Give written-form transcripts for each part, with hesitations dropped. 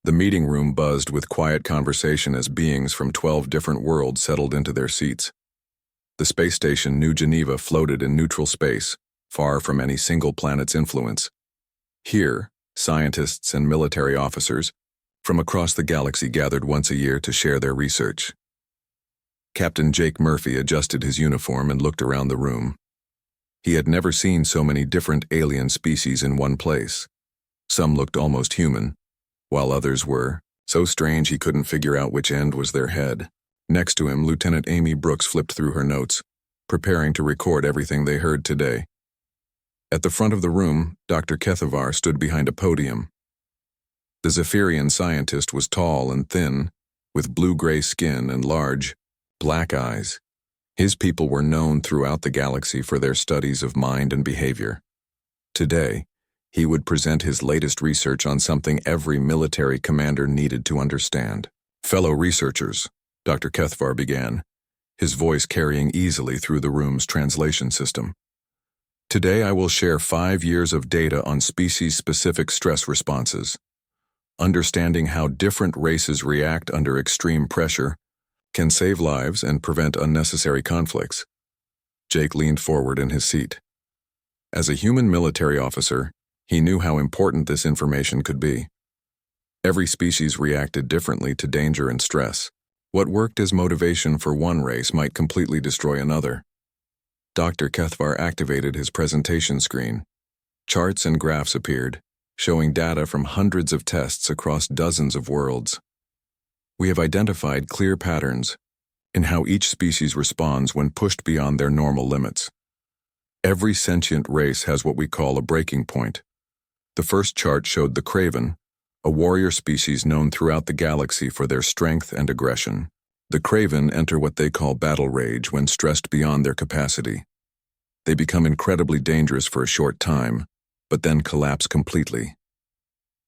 The meeting room buzzed with quiet conversation as beings from 12 different worlds settled into their seats. The space station New Geneva floated in neutral space, far from any single planet's influence. Here, scientists and military officers from across the galaxy gathered once a year to share their research. Captain Jake Murphy adjusted his uniform and looked around the room. He had never seen so many different alien species in one place. Some looked almost human, while others were so strange he couldn't figure out which end was their head. Next to him, Lieutenant Amy Brooks flipped through her notes, preparing to record everything they heard today. At the front of the room, Dr. Kethavar stood behind a podium. The Zephyrian scientist was tall and thin, with blue-gray skin and large, black eyes. His people were known throughout the galaxy for their studies of mind and behavior. Today, he would present his latest research on something every military commander needed to understand. "Fellow researchers," Dr. Kethavar began, his voice carrying easily through the room's translation system. "Today I will share 5 years of data on species-specific stress responses. Understanding how different races react under extreme pressure can save lives and prevent unnecessary conflicts." Jake leaned forward in his seat. As a human military officer, he knew how important this information could be. Every species reacted differently to danger and stress. What worked as motivation for one race might completely destroy another. Dr. Kethavar activated his presentation screen. Charts and graphs appeared, showing data from hundreds of tests across dozens of worlds. "We have identified clear patterns in how each species responds when pushed beyond their normal limits. Every sentient race has what we call a breaking point. The first chart showed the Craven, a warrior species known throughout the galaxy for their strength and aggression. The Craven enter what they call battle rage when stressed beyond their capacity. They become incredibly dangerous for a short time, but then collapse completely.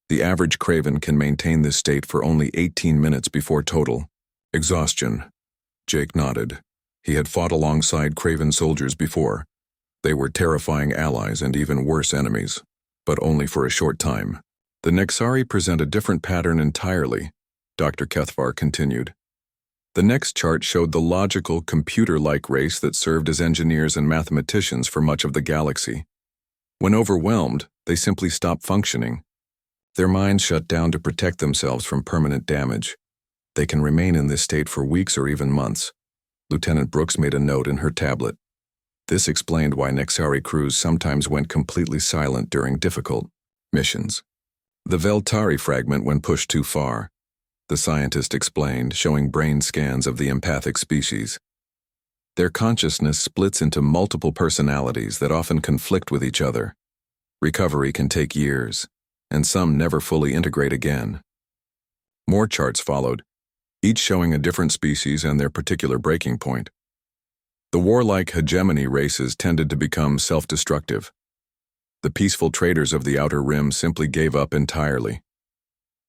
The average Craven can maintain this state for only 18 minutes before total exhaustion." Jake nodded. He had fought alongside Craven soldiers before. They were terrifying allies and even worse enemies, but only for a short time. "The Nexari present a different pattern entirely," Dr. Kethavar continued. The next chart showed the logical, computer-like race that served as engineers and mathematicians for much of the galaxy. When overwhelmed, they simply stop functioning. Their minds shut down to protect themselves from permanent damage. They can remain in this state for weeks or even months. Lieutenant Brooks made a note in her tablet. This explained why Nexari crews sometimes went completely silent during difficult missions. "The Veltari fragment when pushed too far," the scientist explained, showing brain scans of the empathic species. "Their consciousness splits into multiple personalities that often conflict with each other. Recovery can take years, and some never fully integrate again." More charts followed, each showing a different species and their particular breaking point. The warlike hegemony races tended to become self-destructive. The peaceful traders of the Outer Rim simply gave up entirely.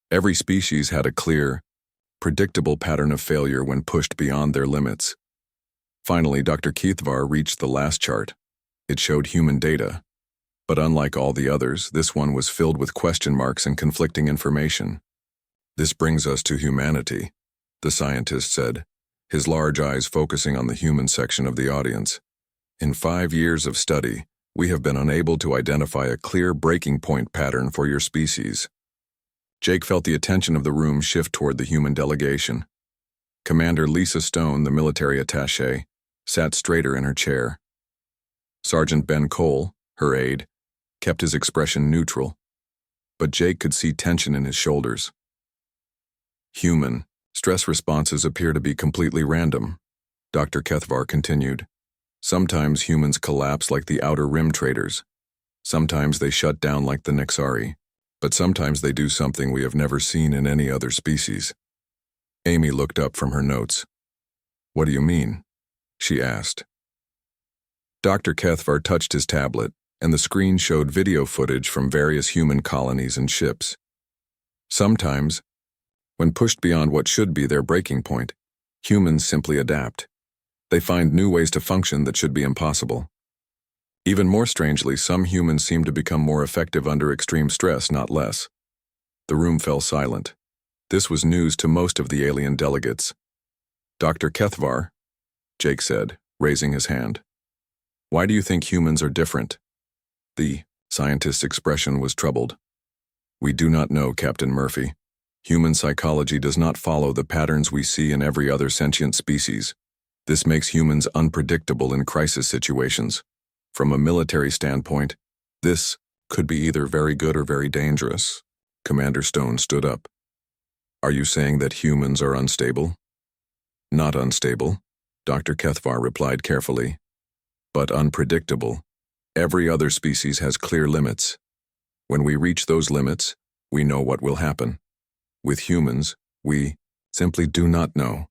Every species had a clear, predictable pattern of failure when pushed beyond their limits. Finally, Dr. Kethavar reached the last chart. It showed human data, but unlike all the others, this one was filled with question marks and conflicting information. "This brings us to humanity," the scientist said, his large eyes focusing on the human section of the audience. "In 5 years of study, we have been unable to identify a clear breaking point pattern for your species." Jake felt the attention of the room shift toward the human delegation. Commander Lisa Stone, the military attaché, sat straighter in her chair. Sergeant Ben Cole, her aide, kept his expression neutral, but Jake could see tension in his shoulders. "Human stress responses appear to be completely random," Dr. Kethavar continued. "Sometimes humans collapse like the Outer Rim traders. Sometimes they shut down like the Nexari. But sometimes they do something we have never seen in any other species." Amy looked up from her notes. "What do you mean?" she asked. Dr. Kethavar touched his tablet, and the screen showed video footage from various human colonies and ships. Sometimes, when pushed beyond what should be their breaking point, humans simply adapt. They find new ways to function that should be impossible. Even more strangely, some humans seem to become more effective under extreme stress, not less. The room fell silent. This was news to most of the alien delegates. Dr. Kethvar, Jake said, raising his hand. Why do you think humans are different? The scientist's expression was troubled. We do not know, Captain Murphy. Human psychology does not follow the patterns we see in every other sentient species. This makes humans unpredictable in crisis situations. From a military standpoint, this could be either very good or very dangerous. Commander Stone stood up. Are you saying that humans are unstable? Not unstable, Dr. Kethvar replied carefully, but unpredictable. Every other species has clear limits. When we reach those limits, we know what will happen. With humans, we simply do not know.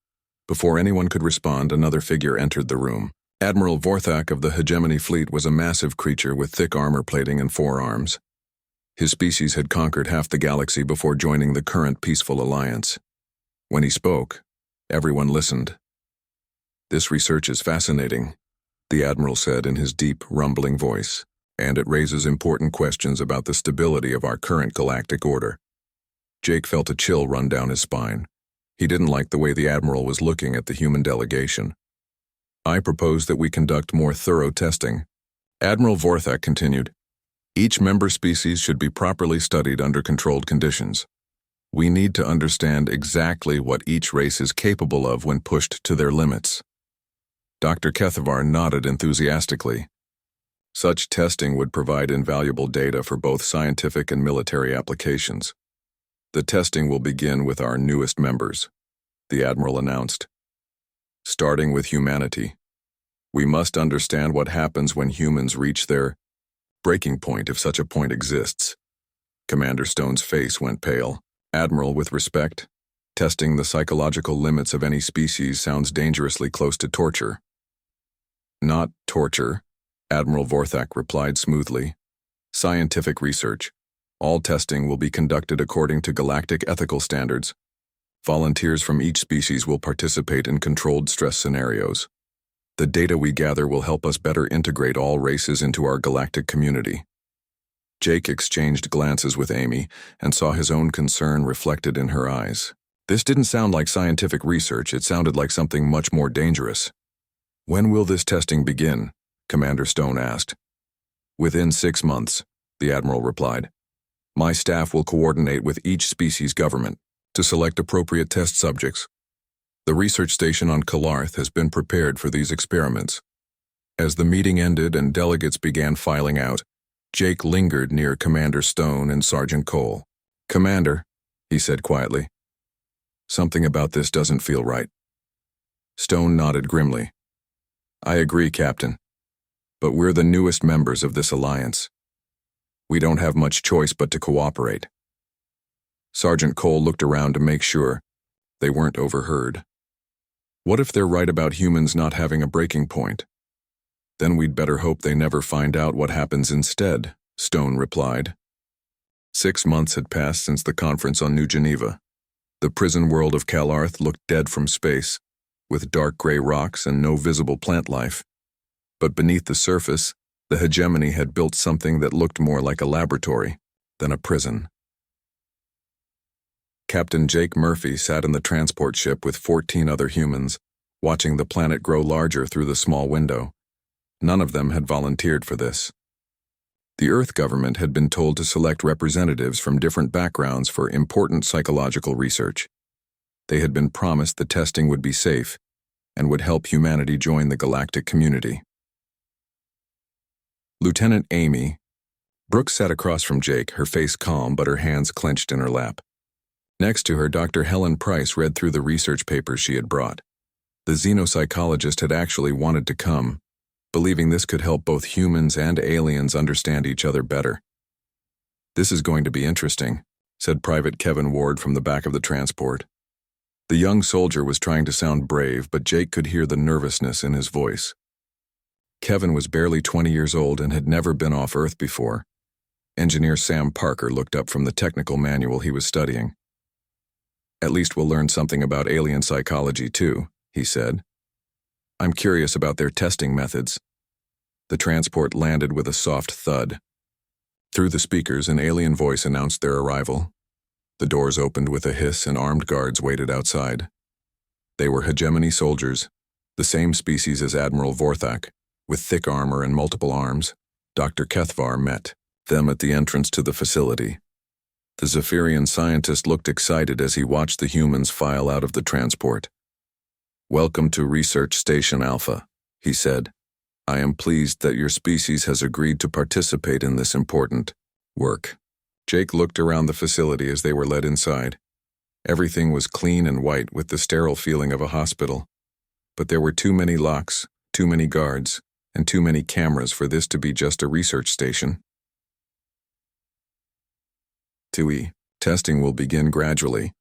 Before anyone could respond, another figure entered the room. Admiral Vorthak of the Hegemony Fleet was a massive creature with thick armor plating and 4 arms. His species had conquered half the galaxy before joining the current peaceful alliance. When he spoke, everyone listened. This research is fascinating, the Admiral said in his deep, rumbling voice, and it raises important questions about the stability of our current galactic order. Jake felt a chill run down his spine. He didn't like the way the Admiral was looking at the human delegation. I propose that we conduct more thorough testing. Admiral Vorthak continued. Each member species should be properly studied under controlled conditions. We need to understand exactly what each race is capable of when pushed to their limits. Dr. Kethvar nodded enthusiastically. Such testing would provide invaluable data for both scientific and military applications. The testing will begin with our newest members, the Admiral announced. Starting with humanity. We must understand what happens when humans reach their breaking point, if such a point exists. Commander Stone's face went pale. Admiral, with respect, testing the psychological limits of any species sounds dangerously close to torture. Not torture, Admiral Vorthak replied smoothly. Scientific research. All testing will be conducted according to galactic ethical standards. Volunteers from each species will participate in controlled stress scenarios. The data we gather will help us better integrate all races into our galactic community. Jake exchanged glances with Amy and saw his own concern reflected in her eyes. This didn't sound like scientific research, it sounded like something much more dangerous. When will this testing begin? Commander Stone asked. Within 6 months, the Admiral replied. My staff will coordinate with each species government to select appropriate test subjects. The research station on Kalarth has been prepared for these experiments. As the meeting ended and delegates began filing out, Jake lingered near Commander Stone and Sergeant Cole. Commander, he said quietly, something about this doesn't feel right. Stone nodded grimly. I agree, Captain, but we're the newest members of this alliance. We don't have much choice but to cooperate. Sergeant Cole looked around to make sure they weren't overheard. What if they're right about humans not having a breaking point? Then we'd better hope they never find out what happens instead, Stone replied. 6 months had passed since the conference on New Geneva. The prison world of Kalarth looked dead from space, with dark gray rocks and no visible plant life. But beneath the surface, the Hegemony had built something that looked more like a laboratory than a prison. Captain Jake Murphy sat in the transport ship with 14 other humans, watching the planet grow larger through the small window. None of them had volunteered for this. The Earth government had been told to select representatives from different backgrounds for important psychological research. They had been promised the testing would be safe and would help humanity join the galactic community. Lieutenant Amy. Brooks sat across from Jake, her face calm but her hands clenched in her lap. Next to her, Dr. Helen Price read through the research papers she had brought. The xenopsychologist had actually wanted to come, believing this could help both humans and aliens understand each other better. This is going to be interesting, said Private Kevin Ward from the back of the transport. The young soldier was trying to sound brave, but Jake could hear the nervousness in his voice. Kevin was barely 20 years old and had never been off Earth before. Engineer Sam Parker looked up from the technical manual he was studying. At least we'll learn something about alien psychology too, he said. I'm curious about their testing methods. The transport landed with a soft thud. Through the speakers, an alien voice announced their arrival. The doors opened with a hiss and armed guards waited outside. They were hegemony soldiers, the same species as Admiral Vorthak, with thick armor and multiple arms. Dr. Kethvar met them at the entrance to the facility. The Zephyrian scientist looked excited as he watched the humans file out of the transport. "Welcome to Research Station Alpha," he said. "I am pleased that your species has agreed to participate in this important work." Jake looked around the facility as they were led inside. Everything was clean and white with the sterile feeling of a hospital. But there were too many locks, too many guards, and too many cameras for this to be just a research station. Testing will begin gradually,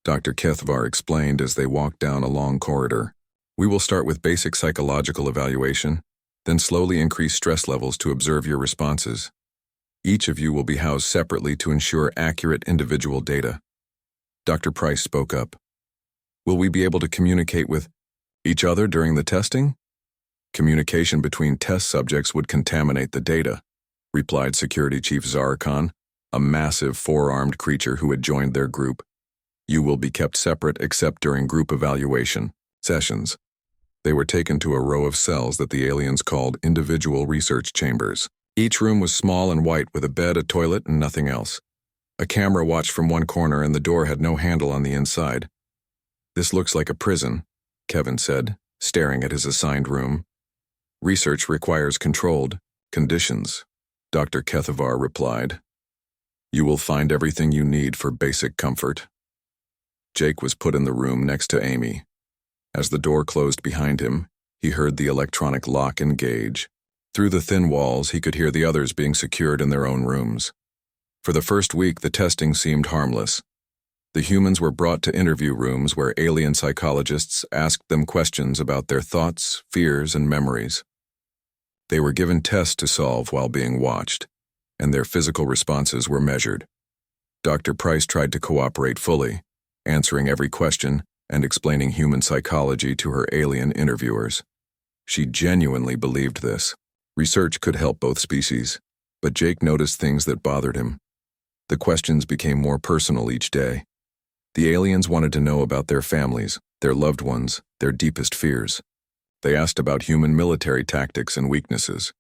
Dr. Kethvar explained as they walked down a long corridor. "We will start with basic psychological evaluation, then slowly increase stress levels to observe your responses. Each of you will be housed separately to ensure accurate individual data." Dr. Price spoke up. "Will we be able to communicate with each other during the testing?" "Communication between test subjects would contaminate the data," replied Security Chief Zarkon, a massive four-armed creature who had joined their group. "You will be kept separate except during group evaluation sessions." They were taken to a row of cells that the aliens called individual research chambers. Each room was small and white with a bed, a toilet, and nothing else. A camera watched from one corner and the door had no handle on the inside. "This looks like a prison," Kevin said, staring at his assigned room. "Research requires controlled conditions," Dr. Kethvar replied. "You will find everything you need for basic comfort." Jake was put in the room next to Amy. As the door closed behind him, he heard the electronic lock engage. Through the thin walls, he could hear the others being secured in their own rooms. For the first week, the testing seemed harmless. The humans were brought to interview rooms where alien psychologists asked them questions about their thoughts, fears, and memories. They were given tests to solve while being watched, and their physical responses were measured. Dr. Price tried to cooperate fully, answering every question and explaining human psychology to her alien interviewers. She genuinely believed this. Research could help both species, but Jake noticed things that bothered him. The questions became more personal each day. The aliens wanted to know about their families, their loved ones, their deepest fears. They asked about human military tactics and weaknesses.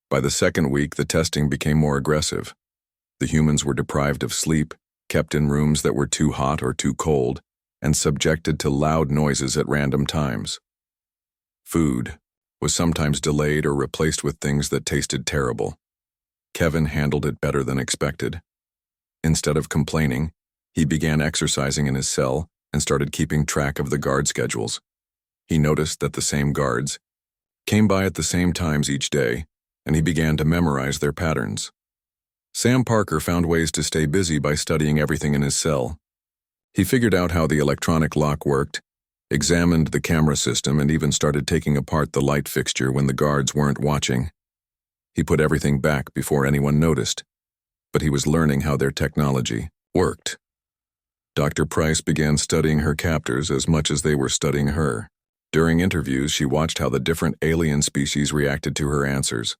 By the second week, the testing became more aggressive. The humans were deprived of sleep, kept in rooms that were too hot or too cold, and subjected to loud noises at random times. Food was sometimes delayed or replaced with things that tasted terrible. Kevin handled it better than expected. Instead of complaining, he began exercising in his cell and started keeping track of the guard schedules. He noticed that the same guards came by at the same times each day, and he began to memorize their patterns. Sam Parker found ways to stay busy by studying everything in his cell. He figured out how the electronic lock worked, examined the camera system, and even started taking apart the light fixture when the guards weren't watching. He put everything back before anyone noticed, but he was learning how their technology worked. Dr. Price began studying her captors as much as they were studying her. During interviews, she watched how the different alien species reacted to her answers.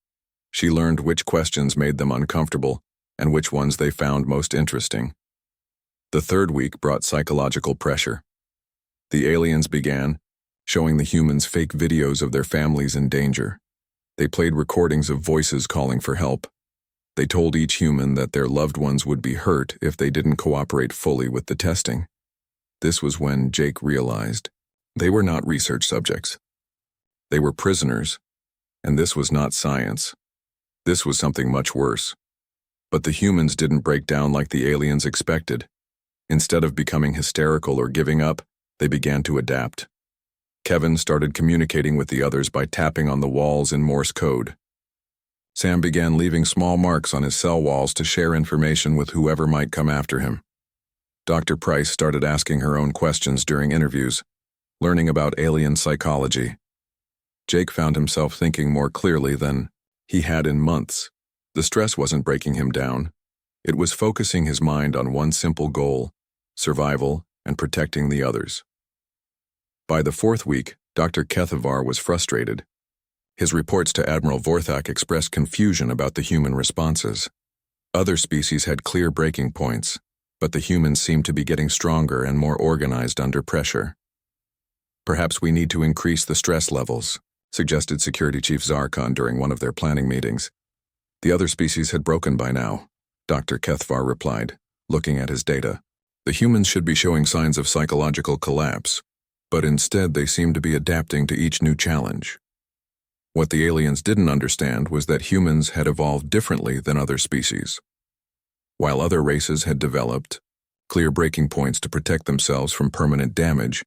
She learned which questions made them uncomfortable and which ones they found most interesting. The third week brought psychological pressure. The aliens began showing the humans fake videos of their families in danger. They played recordings of voices calling for help. They told each human that their loved ones would be hurt if they didn't cooperate fully with the testing. This was when Jake realized they were not research subjects. They were prisoners, and this was not science. This was something much worse. But the humans didn't break down like the aliens expected. Instead of becoming hysterical or giving up, they began to adapt. Kevin started communicating with the others by tapping on the walls in Morse code. Sam began leaving small marks on his cell walls to share information with whoever might come after him. Dr. Price started asking her own questions during interviews, learning about alien psychology. Jake found himself thinking more clearly than he had in months. The stress wasn't breaking him down. It was focusing his mind on one simple goal: survival and protecting the others. By the fourth week, Dr. Kethvar was frustrated. His reports to Admiral Vorthak expressed confusion about the human responses. Other species had clear breaking points, but the humans seemed to be getting stronger and more organized under pressure. "Perhaps we need to increase the stress levels," suggested Security Chief Zarkon during one of their planning meetings. "The other species had broken by now," Dr. Kethvar replied, looking at his data. "The humans should be showing signs of psychological collapse, but instead they seem to be adapting to each new challenge." What the aliens didn't understand was that humans had evolved differently than other species. While other races had developed clear breaking points to protect themselves from permanent damage,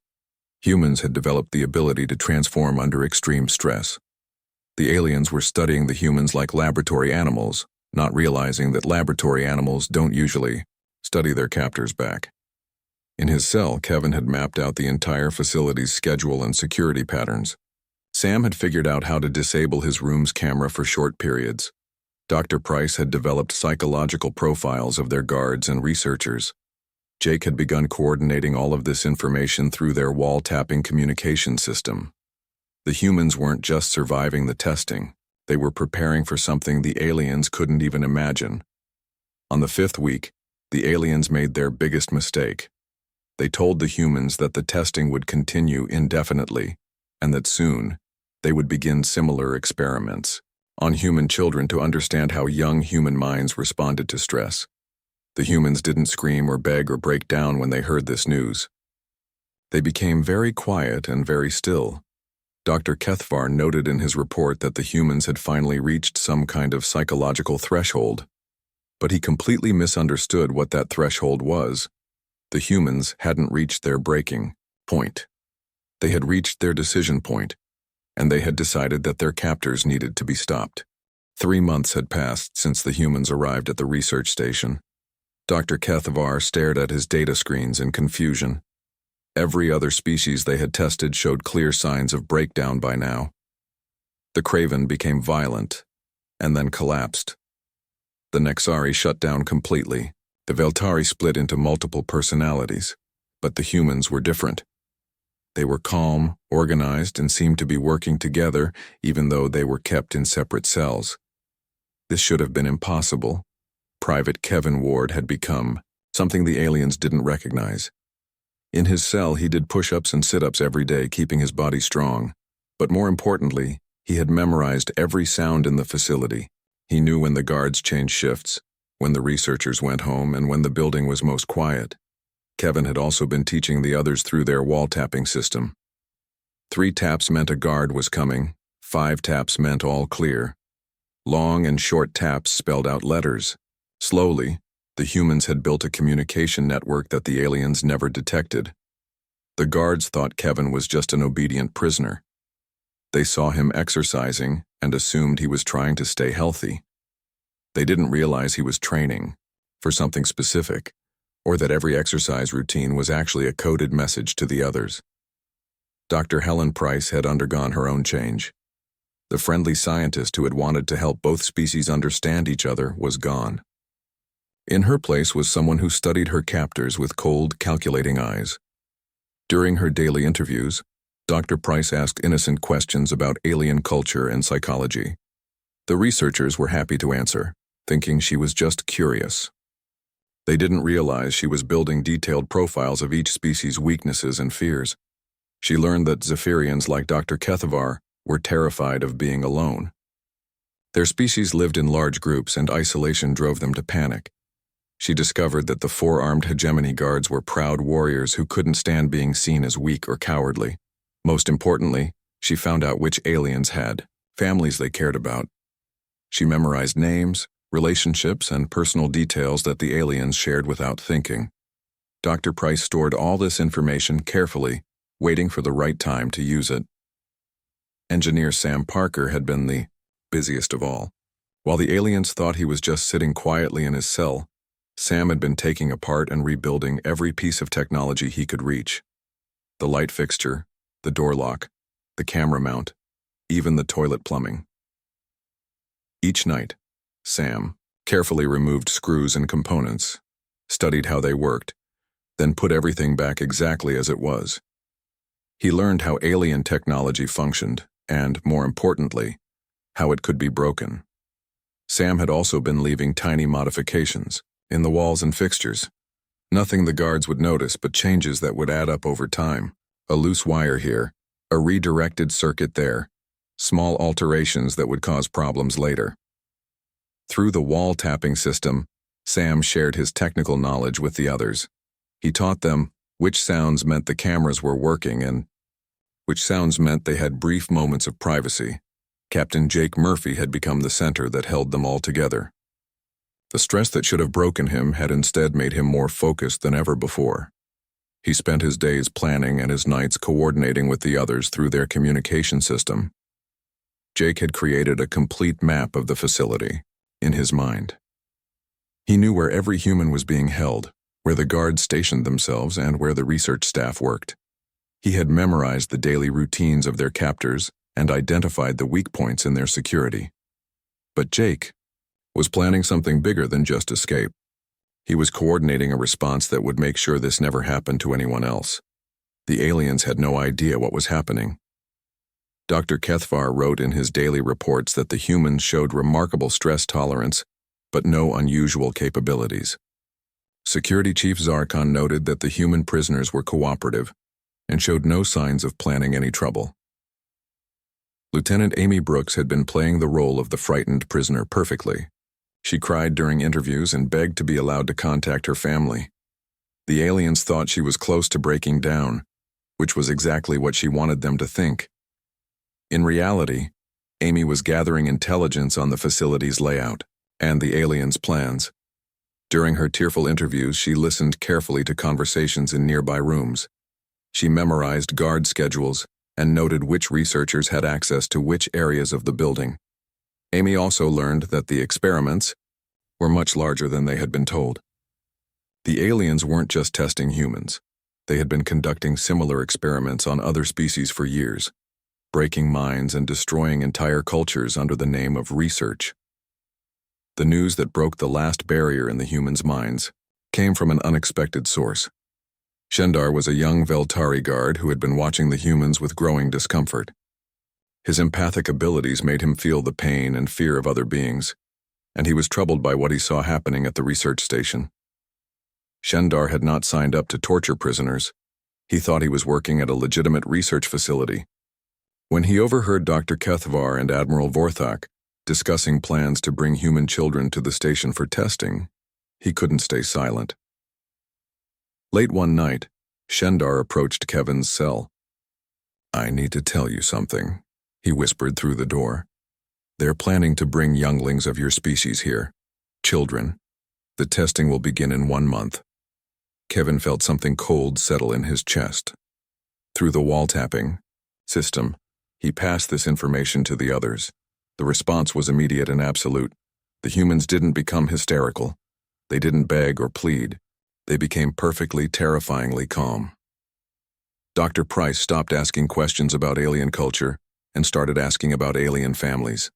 humans had developed the ability to transform under extreme stress. The aliens were studying the humans like laboratory animals, not realizing that laboratory animals don't usually study their captors back. In his cell, Kevin had mapped out the entire facility's schedule and security patterns. Sam had figured out how to disable his room's camera for short periods. Dr. Price had developed psychological profiles of their guards and researchers. Jake had begun coordinating all of this information through their wall-tapping communication system. The humans weren't just surviving the testing, they were preparing for something the aliens couldn't even imagine. On the 5th week, the aliens made their biggest mistake. They told the humans that the testing would continue indefinitely, and that soon, they would begin similar experiments on human children to understand how young human minds responded to stress. The humans didn't scream or beg or break down when they heard this news. They became very quiet and very still. Dr. Kethvar noted in his report that the humans had finally reached some kind of psychological threshold, but he completely misunderstood what that threshold was. The humans hadn't reached their breaking point. They had reached their decision point, and they had decided that their captors needed to be stopped. 3 months had passed since the humans arrived at the research station. Dr. Kethvar stared at his data screens in confusion. Every other species they had tested showed clear signs of breakdown by now. The Craven became violent, and then collapsed. The Nexari shut down completely. The Veltari split into multiple personalities, but the humans were different. They were calm, organized, and seemed to be working together, even though they were kept in separate cells. This should have been impossible. Private Kevin Ward had become something the aliens didn't recognize. In his cell, he did push-ups and sit-ups every day, keeping his body strong. But more importantly, he had memorized every sound in the facility. He knew when the guards changed shifts, when the researchers went home, and when the building was most quiet. Kevin had also been teaching the others through their wall-tapping system. 3 taps meant a guard was coming, 5 taps meant all clear. Long and short taps spelled out letters. Slowly, the humans had built a communication network that the aliens never detected. The guards thought Kevin was just an obedient prisoner. They saw him exercising and assumed he was trying to stay healthy. They didn't realize he was training for something specific, or that every exercise routine was actually a coded message to the others. Dr. Helen Price had undergone her own change. The friendly scientist who had wanted to help both species understand each other was gone. In her place was someone who studied her captors with cold, calculating eyes. During her daily interviews, Dr. Price asked innocent questions about alien culture and psychology. The researchers were happy to answer, thinking she was just curious. They didn't realize she was building detailed profiles of each species' weaknesses and fears. She learned that Zephyrians like Dr. Kethvar were terrified of being alone. Their species lived in large groups, and isolation drove them to panic. She discovered that the 4-armed hegemony guards were proud warriors who couldn't stand being seen as weak or cowardly. Most importantly, she found out which aliens had families they cared about. She memorized names, relationships, and personal details that the aliens shared without thinking. Dr. Price stored all this information carefully, waiting for the right time to use it. Engineer Sam Parker had been the busiest of all. While the aliens thought he was just sitting quietly in his cell, Sam had been taking apart and rebuilding every piece of technology he could reach. The light fixture, the door lock, the camera mount, even the toilet plumbing. Each night, Sam carefully removed screws and components, studied how they worked, then put everything back exactly as it was. He learned how alien technology functioned and, more importantly, how it could be broken. Sam had also been leaving tiny modifications in the walls and fixtures. Nothing the guards would notice but changes that would add up over time. A loose wire here, a redirected circuit there, small alterations that would cause problems later. Through the wall tapping system, Sam shared his technical knowledge with the others. He taught them which sounds meant the cameras were working and which sounds meant they had brief moments of privacy. Captain Jake Murphy had become the center that held them all together. The stress that should have broken him had instead made him more focused than ever before. He spent his days planning and his nights coordinating with the others through their communication system. Jake had created a complete map of the facility in his mind. He knew where every human was being held, where the guards stationed themselves, and where the research staff worked. He had memorized the daily routines of their captors and identified the weak points in their security. But Jake was planning something bigger than just escape. He was coordinating a response that would make sure this never happened to anyone else. The aliens had no idea what was happening. Dr. Kethvar wrote in his daily reports that the humans showed remarkable stress tolerance, but no unusual capabilities. Security Chief Zarkon noted that the human prisoners were cooperative and showed no signs of planning any trouble. Lieutenant Amy Brooks had been playing the role of the frightened prisoner perfectly. She cried during interviews and begged to be allowed to contact her family. The aliens thought she was close to breaking down, which was exactly what she wanted them to think. In reality, Amy was gathering intelligence on the facility's layout and the aliens' plans. During her tearful interviews, she listened carefully to conversations in nearby rooms. She memorized guard schedules and noted which researchers had access to which areas of the building. Amy also learned that the experiments were much larger than they had been told. The aliens weren't just testing humans. They had been conducting similar experiments on other species for years, breaking minds and destroying entire cultures under the name of research. The news that broke the last barrier in the humans' minds came from an unexpected source. Shendar was a young Veltari guard who had been watching the humans with growing discomfort. His empathic abilities made him feel the pain and fear of other beings, and he was troubled by what he saw happening at the research station. Shendar had not signed up to torture prisoners. He thought he was working at a legitimate research facility. When he overheard Dr. Kethvar and Admiral Vorthak discussing plans to bring human children to the station for testing, he couldn't stay silent. Late one night, Shendar approached Kevin's cell. "I need to tell you something," he whispered through the door. "They're planning to bring younglings of your species here. Children. The testing will begin in 1 month." Kevin felt something cold settle in his chest. Through the wall tapping system, he passed this information to the others. The response was immediate and absolute. The humans didn't become hysterical. They didn't beg or plead. They became perfectly, terrifyingly calm. Dr. Price stopped asking questions about alien culture and started asking about alien families.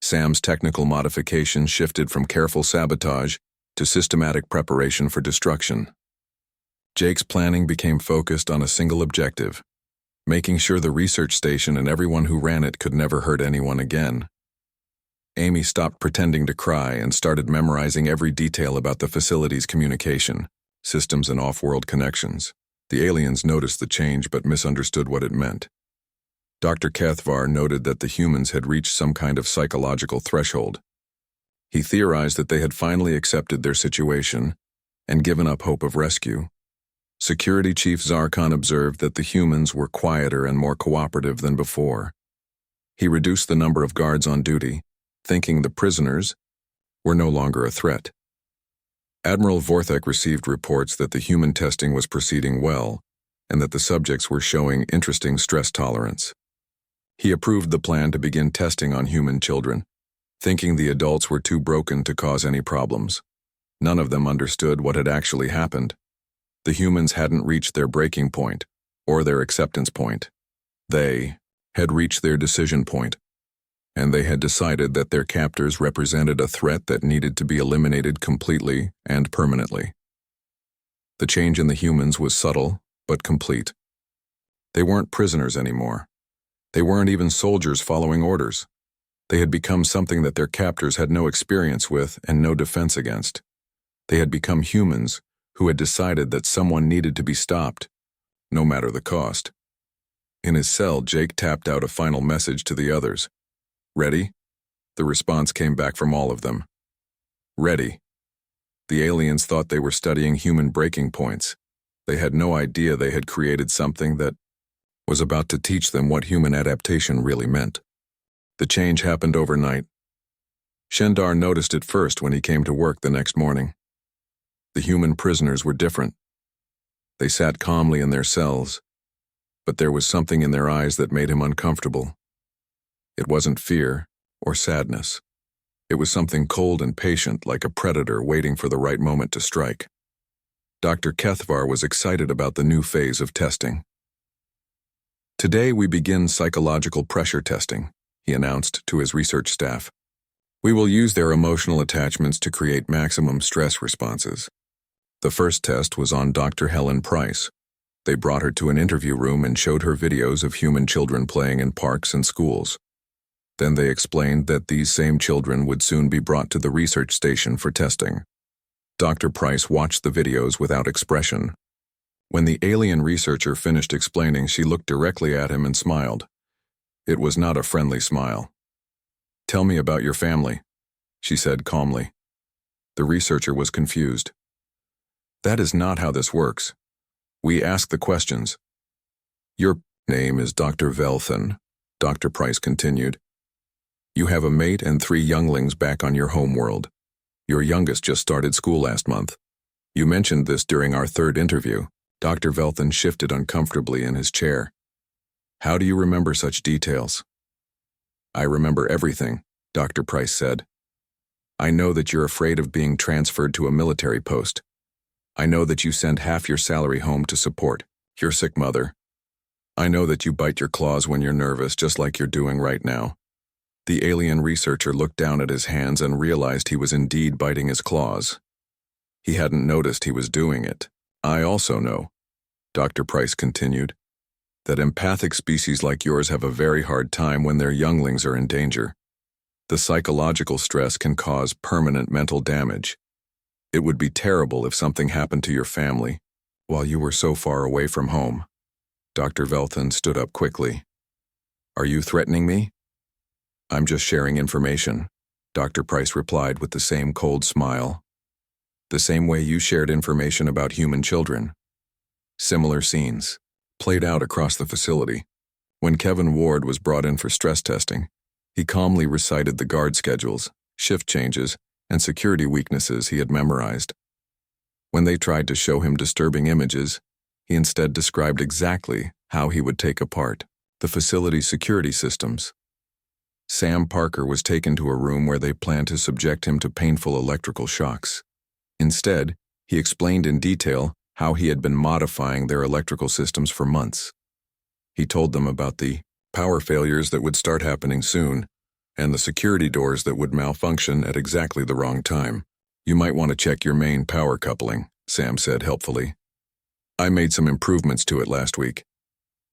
Sam's technical modification shifted from careful sabotage to systematic preparation for destruction. Jake's planning became focused on a single objective: making sure the research station and everyone who ran it could never hurt anyone again. Amy stopped pretending to cry and started memorizing every detail about the facility's communication, systems, and off-world connections. The aliens noticed the change but misunderstood what it meant. Dr. Kethvar noted that the humans had reached some kind of psychological threshold. He theorized that they had finally accepted their situation and given up hope of rescue. Security Chief Zarkon observed that the humans were quieter and more cooperative than before. He reduced the number of guards on duty, thinking the prisoners were no longer a threat. Admiral Vorthak received reports that the human testing was proceeding well and that the subjects were showing interesting stress tolerance. He approved the plan to begin testing on human children, thinking the adults were too broken to cause any problems. None of them understood what had actually happened. The humans hadn't reached their breaking point or their acceptance point. They had reached their decision point, and they had decided that their captors represented a threat that needed to be eliminated completely and permanently. The change in the humans was subtle but complete. They weren't prisoners anymore. They weren't even soldiers following orders. They had become something that their captors had no experience with and no defense against. They had become humans who had decided that someone needed to be stopped, no matter the cost. In his cell, Jake tapped out a final message to the others. "Ready?" The response came back from all of them. "Ready." The aliens thought they were studying human breaking points. They had no idea they had created something that was about to teach them what human adaptation really meant. The change happened overnight. Shendar noticed it first when he came to work the next morning. The human prisoners were different. They sat calmly in their cells, but there was something in their eyes that made him uncomfortable. It wasn't fear or sadness. It was something cold and patient, like a predator waiting for the right moment to strike. Dr. Kethvar was excited about the new phase of testing. "Today we begin psychological pressure testing," he announced to his research staff. "We will use their emotional attachments to create maximum stress responses." The first test was on Dr. Helen Price. They brought her to an interview room and showed her videos of human children playing in parks and schools. Then they explained that these same children would soon be brought to the research station for testing. Dr. Price watched the videos without expression. When the alien researcher finished explaining, she looked directly at him and smiled. It was not a friendly smile. "Tell me about your family," she said calmly. The researcher was confused. "That is not how this works. We ask the questions." "Your name is Dr. Velthan," Dr. Price continued. "You have a mate and 3 younglings back on your home world. Your youngest just started school last month. You mentioned this during our 3rd interview." Dr. Velthan shifted uncomfortably in his chair. "How do you remember such details?" "I remember everything," Dr. Price said. "I know that you're afraid of being transferred to a military post. I know that you send half your salary home to support your sick mother. I know that you bite your claws when you're nervous, just like you're doing right now." The alien researcher looked down at his hands and realized he was indeed biting his claws. He hadn't noticed he was doing it. "I also know," Dr. Price continued, "that empathic species like yours have a very hard time when their younglings are in danger. The psychological stress can cause permanent mental damage. It would be terrible if something happened to your family while you were so far away from home." Dr. Velthan stood up quickly. "Are you threatening me?" "I'm just sharing information," Dr. Price replied with the same cold smile. "The same way you shared information about human children." Similar scenes played out across the facility. When Kevin Ward was brought in for stress testing, he calmly recited the guard schedules, shift changes, and security weaknesses he had memorized. When they tried to show him disturbing images, he instead described exactly how he would take apart the facility's security systems. Sam Parker was taken to a room where they planned to subject him to painful electrical shocks. Instead, he explained in detail how he had been modifying their electrical systems for months. He told them about the power failures that would start happening soon, and the security doors that would malfunction at exactly the wrong time. "You might want to check your main power coupling," Sam said helpfully. "I made some improvements to it last week."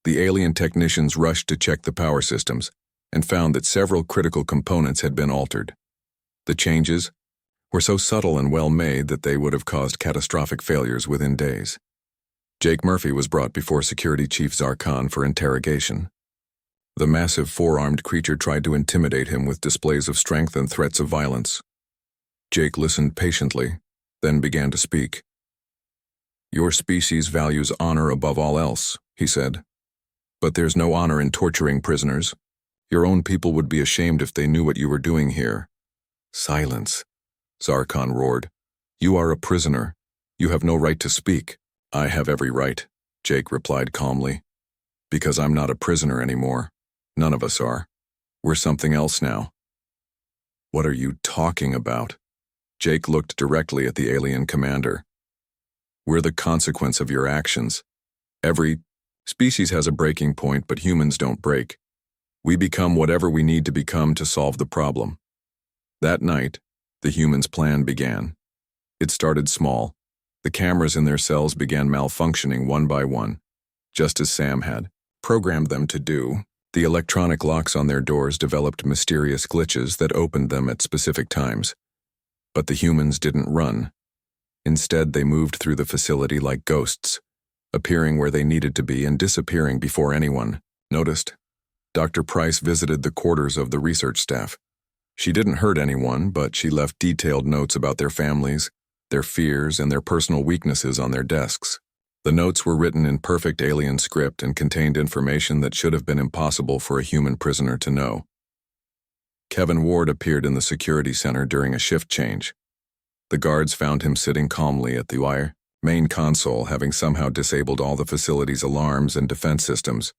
The alien technicians rushed to check the power systems and found that several critical components had been altered. The changes were so subtle and well made that they would have caused catastrophic failures within days. Jake Murphy was brought before Security Chief Zarkon for interrogation. The massive 4-armed creature tried to intimidate him with displays of strength and threats of violence. Jake listened patiently, then began to speak. "Your species values honor above all else," he said. "But there's no honor in torturing prisoners. Your own people would be ashamed if they knew what you were doing here." "Silence," Zarkon roared. "You are a prisoner. You have no right to speak." "I have every right," Jake replied calmly. "Because I'm not a prisoner anymore. None of us are. We're something else now." "What are you talking about?" Jake looked directly at the alien commander. "We're the consequence of your actions. Every species has a breaking point, but humans don't break. We become whatever we need to become to solve the problem." That night, the humans' plan began. It started small. The cameras in their cells began malfunctioning one by one, just as Sam had programmed them to do. The electronic locks on their doors developed mysterious glitches that opened them at specific times. But the humans didn't run. Instead, they moved through the facility like ghosts, appearing where they needed to be and disappearing before anyone noticed. Dr. Price visited the quarters of the research staff. She didn't hurt anyone, but she left detailed notes about their families, their fears, and their personal weaknesses on their desks. The notes were written in perfect alien script and contained information that should have been impossible for a human prisoner to know. Kevin Ward appeared in the security center during a shift change. The guards found him sitting calmly at the main console, having somehow disabled all the facility's alarms and defense systems.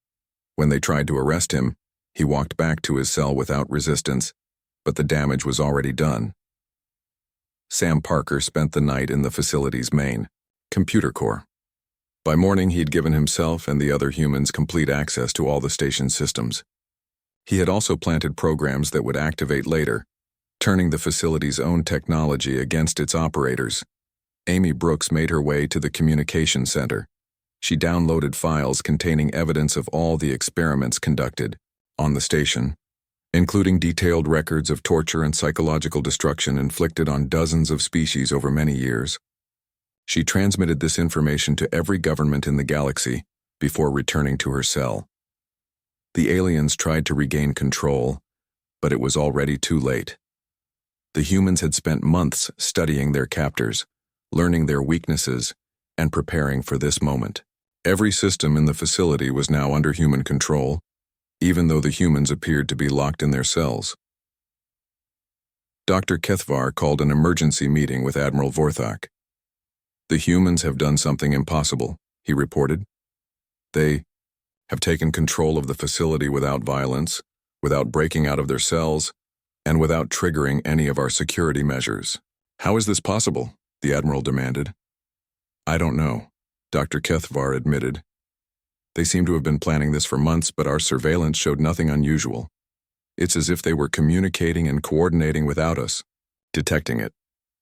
When they tried to arrest him, he walked back to his cell without resistance, but the damage was already done. Sam Parker spent the night in the facility's main computer core. By morning, he'd given himself and the other humans complete access to all the station's systems. He had also planted programs that would activate later, turning the facility's own technology against its operators. Amy Brooks made her way to the communication center. She downloaded files containing evidence of all the experiments conducted on the station, including detailed records of torture and psychological destruction inflicted on dozens of species over many years. She transmitted this information to every government in the galaxy before returning to her cell. The aliens tried to regain control, but it was already too late. The humans had spent months studying their captors, learning their weaknesses, and preparing for this moment. Every system in the facility was now under human control, even though the humans appeared to be locked in their cells. Dr. Kethvar called an emergency meeting with Admiral Vorthak. The humans have done something impossible, he reported. They have taken control of the facility without violence, without breaking out of their cells, and without triggering any of our security measures. How is this possible? The Admiral demanded. I don't know, Dr. Kethvar admitted. They seem to have been planning this for months, but our surveillance showed nothing unusual. It's as if they were communicating and coordinating without us. Detecting it,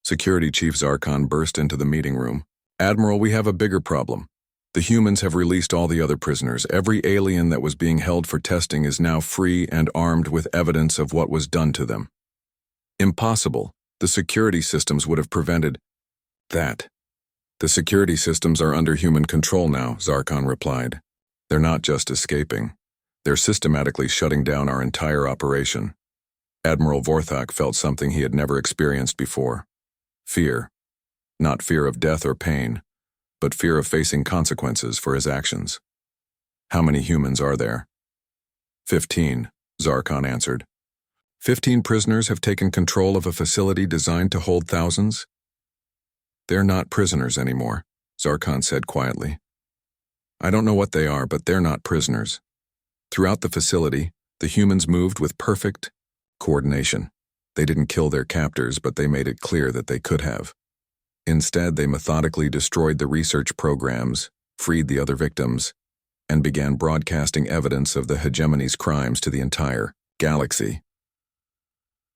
Security Chief Zarkon burst into the meeting room. Admiral, we have a bigger problem. The humans have released all the other prisoners. Every alien that was being held for testing is now free and armed with evidence of what was done to them. Impossible. The security systems would have prevented that. The security systems are under human control now, Zarkon replied. They're not just escaping. They're systematically shutting down our entire operation. Admiral Vorthak felt something he had never experienced before. Fear. Not fear of death or pain, but fear of facing consequences for his actions. How many humans are there? 15, Zarkon answered. 15 prisoners have taken control of a facility designed to hold thousands? They're not prisoners anymore, Zarkon said quietly. I don't know what they are, but they're not prisoners. Throughout the facility, the humans moved with perfect coordination. They didn't kill their captors, but they made it clear that they could have. Instead, they methodically destroyed the research programs, freed the other victims, and began broadcasting evidence of the hegemony's crimes to the entire galaxy.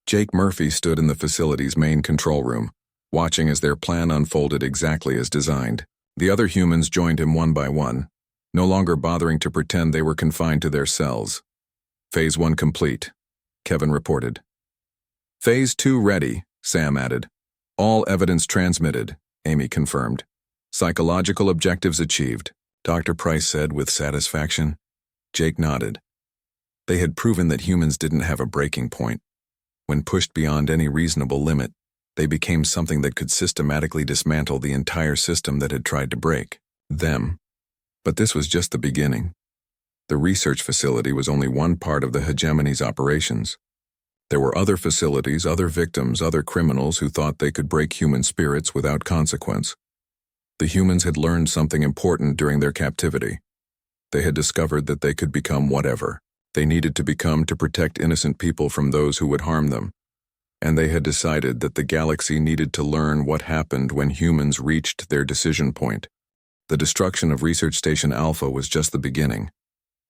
Jake Murphy stood in the facility's main control room, watching as their plan unfolded exactly as designed. The other humans joined him one by one, no longer bothering to pretend they were confined to their cells. Phase 1 complete, Kevin reported. Phase 2 ready, Sam added. All evidence transmitted, Amy confirmed. Psychological objectives achieved, Dr. Price said with satisfaction. Jake nodded. They had proven that humans didn't have a breaking point. When pushed beyond any reasonable limit, they became something that could systematically dismantle the entire system that had tried to break them. But this was just the beginning. The research facility was only one part of the hegemony's operations. There were other facilities, other victims, other criminals who thought they could break human spirits without consequence. The humans had learned something important during their captivity. They had discovered that they could become whatever they needed to become to protect innocent people from those who would harm them. And they had decided that the galaxy needed to learn what happened when humans reached their decision point. The destruction of Research Station Alpha was just the beginning.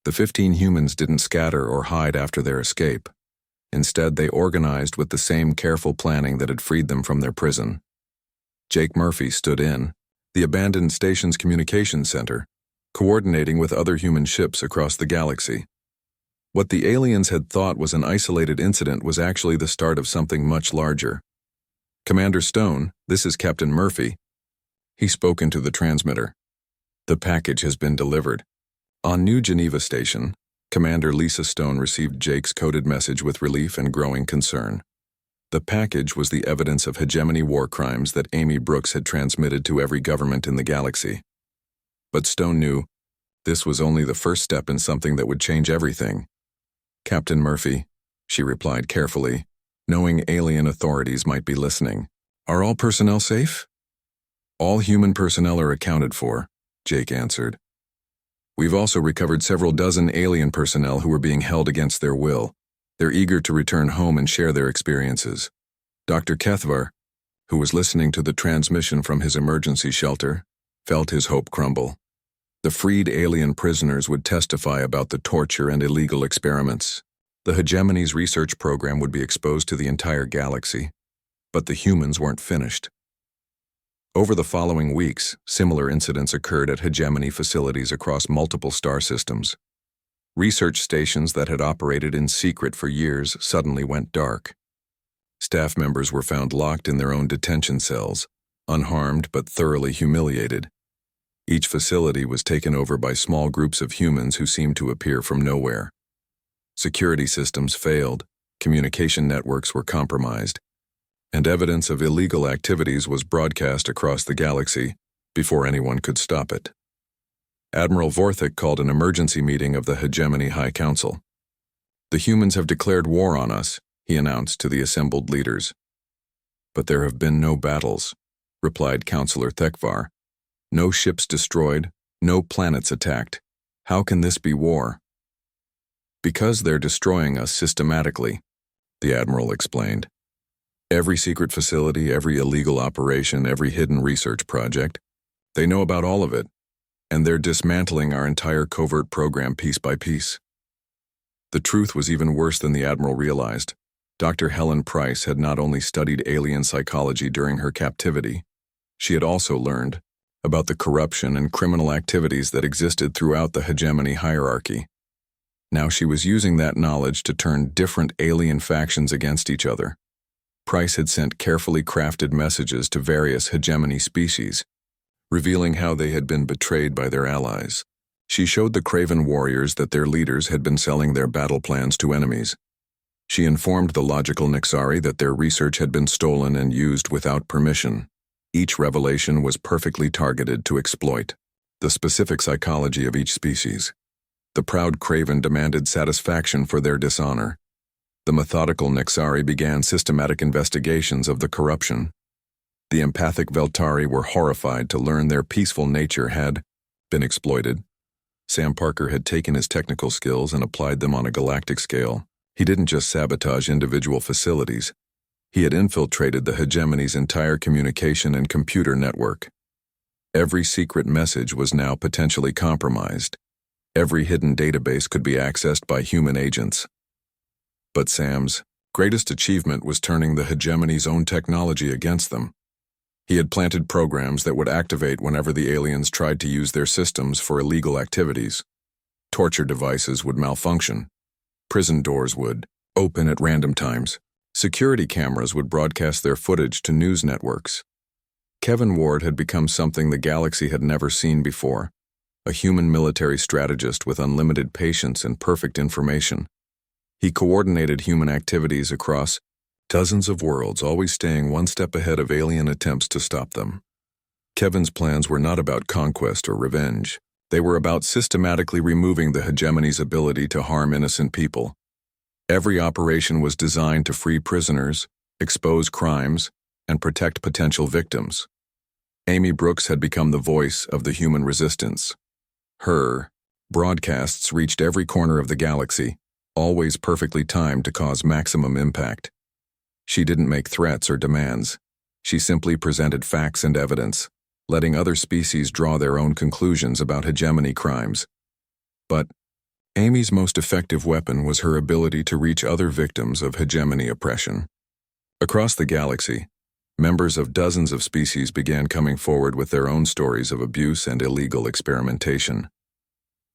The 15 humans didn't scatter or hide after their escape. Instead, they organized with the same careful planning that had freed them from their prison. Jake Murphy stood in the abandoned station's communications center, coordinating with other human ships across the galaxy. What the aliens had thought was an isolated incident was actually the start of something much larger. Commander Stone, this is Captain Murphy, He spoke into the transmitter. "The package has been delivered." On New Geneva Station, Commander Lisa Stone received Jake's coded message with relief and growing concern. The package was the evidence of hegemony war crimes that Amy Brooks had transmitted to every government in the galaxy. But Stone knew this was only the first step in something that would change everything. "Captain Murphy," she replied carefully, knowing alien authorities might be listening. "Are all personnel safe?" "All human personnel are accounted for," Jake answered. "We've also recovered several dozen alien personnel who were being held against their will. They're eager to return home and share their experiences." Dr. Kethvar, who was listening to the transmission from his emergency shelter, felt his hope crumble. The freed alien prisoners would testify about the torture and illegal experiments. The hegemony's research program would be exposed to the entire galaxy. But the humans weren't finished. Over the following weeks, similar incidents occurred at hegemony facilities across multiple star systems. Research stations that had operated in secret for years suddenly went dark. Staff members were found locked in their own detention cells, unharmed but thoroughly humiliated. Each facility was taken over by small groups of humans who seemed to appear from nowhere. Security systems failed, communication networks were compromised, and evidence of illegal activities was broadcast across the galaxy before anyone could stop it. Admiral Vorthik called an emergency meeting of the Hegemony High Council. "The humans have declared war on us," he announced to the assembled leaders. "But there have been no battles," replied Counselor Thekvar. "No ships destroyed, no planets attacked. How can this be war?" "Because they're destroying us systematically," the Admiral explained. "Every secret facility, every illegal operation, every hidden research project, they know about all of it, and they're dismantling our entire covert program piece by piece." The truth was even worse than the Admiral realized. Dr. Helen Price had not only studied alien psychology during her captivity, she had also learned about the corruption and criminal activities that existed throughout the hegemony hierarchy. Now she was using that knowledge to turn different alien factions against each other. Price had sent carefully crafted messages to various hegemony species, revealing how they had been betrayed by their allies. She showed the Craven warriors that their leaders had been selling their battle plans to enemies. She informed the logical Nixari that their research had been stolen and used without permission. Each revelation was perfectly targeted to exploit the specific psychology of each species. The proud Craven demanded satisfaction for their dishonor. The methodical Nixari began systematic investigations of the corruption. The empathic Veltari were horrified to learn their peaceful nature had been exploited. Sam Parker had taken his technical skills and applied them on a galactic scale. He didn't just sabotage individual facilities. He had infiltrated the hegemony's entire communication and computer network. Every secret message was now potentially compromised. Every hidden database could be accessed by human agents. But Sam's greatest achievement was turning the hegemony's own technology against them. He had planted programs that would activate whenever the aliens tried to use their systems for illegal activities. Torture devices would malfunction. Prison doors would open at random times. Security cameras would broadcast their footage to news networks. Kevin Ward had become something the galaxy had never seen before, a human military strategist with unlimited patience and perfect information. He coordinated human activities across dozens of worlds, always staying one step ahead of alien attempts to stop them. Kevin's plans were not about conquest or revenge. They were about systematically removing the hegemony's ability to harm innocent people. Every operation was designed to free prisoners, expose crimes, and protect potential victims. Amy Brooks had become the voice of the human resistance. Her broadcasts reached every corner of the galaxy, always perfectly timed to cause maximum impact. She didn't make threats or demands. She simply presented facts and evidence, letting other species draw their own conclusions about hegemony crimes. But Amy's most effective weapon was her ability to reach other victims of hegemony oppression. Across the galaxy, members of dozens of species began coming forward with their own stories of abuse and illegal experimentation.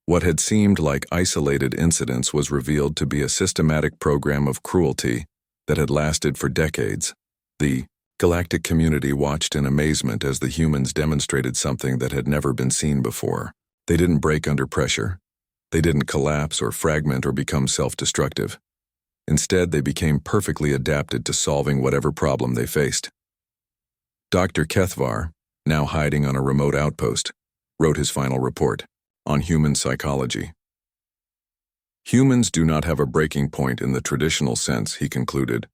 What had seemed like isolated incidents was revealed to be a systematic program of cruelty that had lasted for decades. The Galactic community watched in amazement as the humans demonstrated something that had never been seen before. They didn't break under pressure. They didn't collapse or fragment or become self-destructive. Instead, they became perfectly adapted to solving whatever problem they faced. Dr. Kethvar, now hiding on a remote outpost, wrote his final report on human psychology. Humans do not have a breaking point in the traditional sense, he concluded.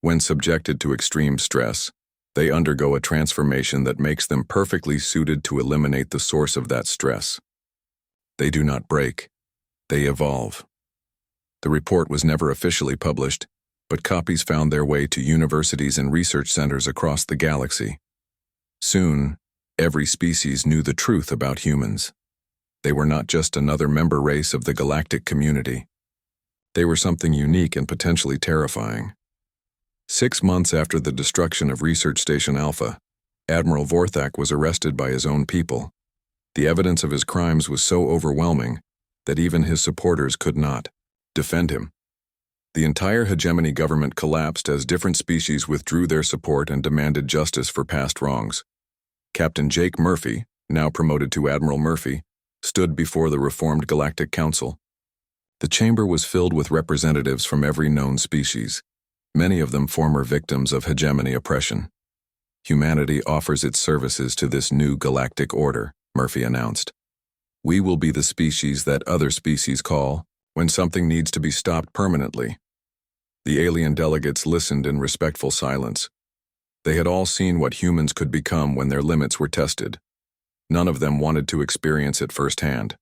When subjected to extreme stress, they undergo a transformation that makes them perfectly suited to eliminate the source of that stress. They do not break, they evolve. The report was never officially published, but copies found their way to universities and research centers across the galaxy. Soon, every species knew the truth about humans. They were not just another member race of the galactic community. They were something unique and potentially terrifying. 6 months after the destruction of Research Station Alpha, Admiral Vorthak was arrested by his own people. The evidence of his crimes was so overwhelming that even his supporters could not defend him. The entire hegemony government collapsed as different species withdrew their support and demanded justice for past wrongs. Captain Jake Murphy, now promoted to Admiral Murphy, stood before the reformed Galactic Council. The chamber was filled with representatives from every known species, many of them former victims of hegemony oppression. Humanity offers its services to this new galactic order, Murphy announced. We will be the species that other species call when something needs to be stopped permanently. The alien delegates listened in respectful silence. They had all seen what humans could become when their limits were tested. None of them wanted to experience it firsthand.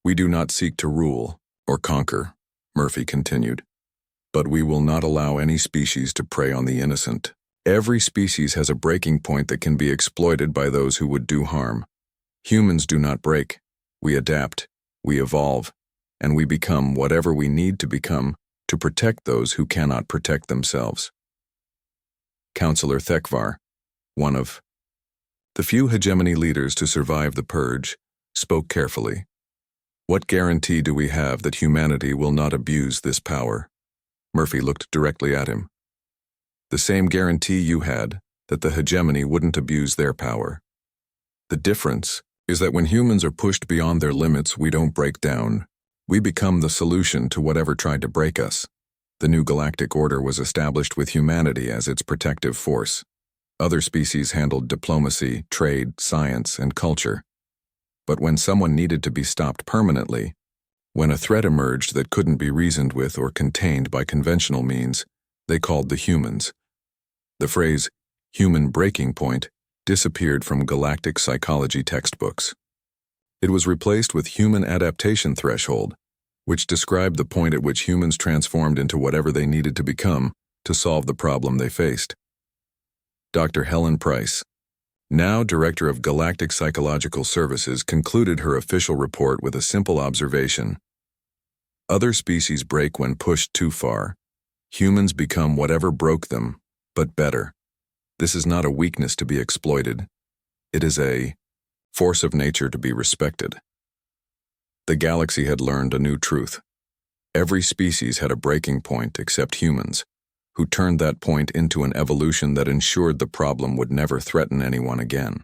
We do not seek to rule or conquer, Murphy continued. But we will not allow any species to prey on the innocent. Every species has a breaking point that can be exploited by those who would do harm. Humans do not break. We adapt, we evolve, and we become whatever we need to become to protect those who cannot protect themselves. Counselor Thekvar, one of the few hegemony leaders to survive the purge, spoke carefully. What guarantee do we have that humanity will not abuse this power? Murphy looked directly at him. The same guarantee you had that the hegemony wouldn't abuse their power. The difference is that when humans are pushed beyond their limits, we don't break down. We become the solution to whatever tried to break us. The new galactic order was established with humanity as its protective force. Other species handled diplomacy, trade, science, and culture. But when someone needed to be stopped permanently, when a threat emerged that couldn't be reasoned with or contained by conventional means, they called the humans. The phrase, human breaking point, disappeared from galactic psychology textbooks. It was replaced with human adaptation threshold, which described the point at which humans transformed into whatever they needed to become to solve the problem they faced. Dr. Helen Price, now Director of Galactic Psychological Services, concluded her official report with a simple observation. Other species break when pushed too far. Humans become whatever broke them, but better. This is not a weakness to be exploited. It is a force of nature to be respected. The galaxy had learned a new truth. Every species had a breaking point except humans, who turned that point into an evolution that ensured the problem would never threaten anyone again.